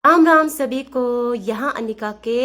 राम राम सभी को। यहाँ अनिका के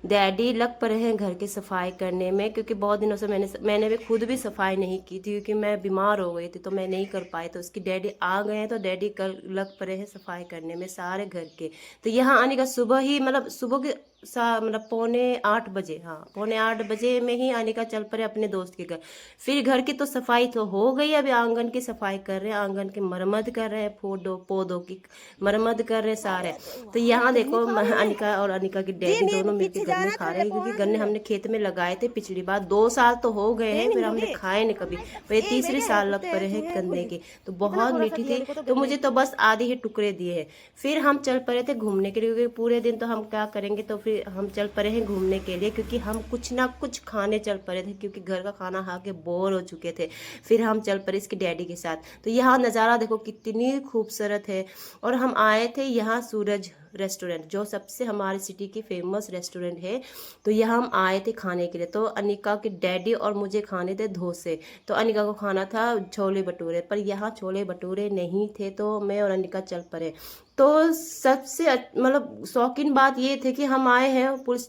डैडी लग पड़े हैं घर की सफाई करने में, क्योंकि बहुत दिनों से मैंने भी खुद भी सफाई नहीं की थी, क्योंकि मैं बीमार हो गई थी तो मैं नहीं कर पाई। तो उसकी डैडी आ गए हैं तो डैडी कर लग पड़े हैं सफाई करने में सारे घर के। तो यहाँ अनिका सुबह ही मतलब सुबह के मतलब पौने 8 बजे, हाँ पौने 8 बजे में ही अनिका चल पड़े अपने दोस्त के घर। फिर घर की तो सफाई तो हो गई, अभी आंगन की सफाई कर रहे हैं, आंगन की मरम्मत कर रहे हैं, पौधों की मरम्मत कर रहे हैं सारे। तो यहाँ देखो अनिका और अनिका की डैडी दोनों मिलकर गन्ने खा रहे हैं, क्योंकि गन्ने हमने खेत में लगाए थे पिछली बार। 2 साल तो हो गए हैं, फिर हमने खाए नहीं कभी। और ये तीसरे साल लग पड़े हैं गन्ने के। तो बहुत मीठी थी, तो मुझे तो बस आधे ही टुकड़े दिए हैं। फिर हम चल पड़े थे घूमने के लिए, क्योंकि पूरे दिन तो हम क्या करेंगे। तो फिर हम चल पड़े हैं घूमने के लिए, क्योंकि हम कुछ ना कुछ खाने चल पड़े थे, क्योंकि घर का खाना खा के बोर हो चुके थे। फिर हम चल पड़े इसके डैडी के साथ। तो यहाँ नज़ारा देखो कितनी खूबसूरत है। और हम आए थे यहाँ सूरज रेस्टोरेंट, जो सबसे हमारे सिटी की फेमस रेस्टोरेंट है। तो यहाँ हम आए थे खाने के लिए। तो अनिका के डैडी और मुझे खाने थे डोसे। तो अनिका को खाना था छोले भटूरे, पर यहाँ छोले भटूरे नहीं थे, तो मैं और अनिका चल पड़े। तो सबसे मतलब शौकीन बात ये थे कि हम आए हैं पुलिस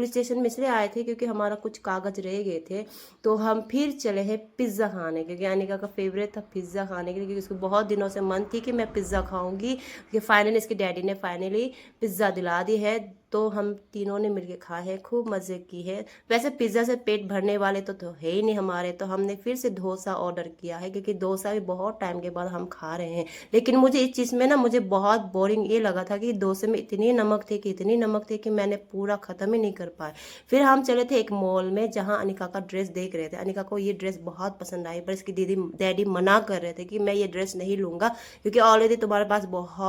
स्टेशन में इसलिए आए थे क्योंकि हमारा कुछ कागज रह गए थे। तो हम फिर चले हैं पिज़्ज़ा खाने, क्योंकि अनिका का फेवरेट था पिज़्ज़ा खाने के लिए, क्योंकि उसको बहुत दिनों से मन थी कि मैं पिज़्ज़ा खाऊंगी। कि फाइनली इसके डैडी ने फाइनली पिज़्ज़ा दिला दी है। तो हम तीनों ने मिलके खाए हैं, खूब मज़े की है। वैसे पिज़्ज़ा से पेट भरने वाले तो है ही नहीं हमारे, तो हमने फिर से डोसा ऑर्डर किया है, क्योंकि डोसा भी बहुत टाइम के बाद हम खा रहे हैं। लेकिन मुझे इस चीज़ में ना मुझे बहुत बोरिंग ये लगा था कि डोसे में इतनी नमक थी कि मैंने पूरा ख़त्म ही नहीं कर पाया। फिर हम चले थे एक मॉल में, जहाँ अनिका का ड्रेस देख रहे थे। अनिका को ये ड्रेस बहुत पसंद आई, पर इसकी डैडी मना कर रहे थे कि मैं ये ड्रेस नहीं लूँगा, क्योंकि ऑलरेडी तुम्हारे पास बहुत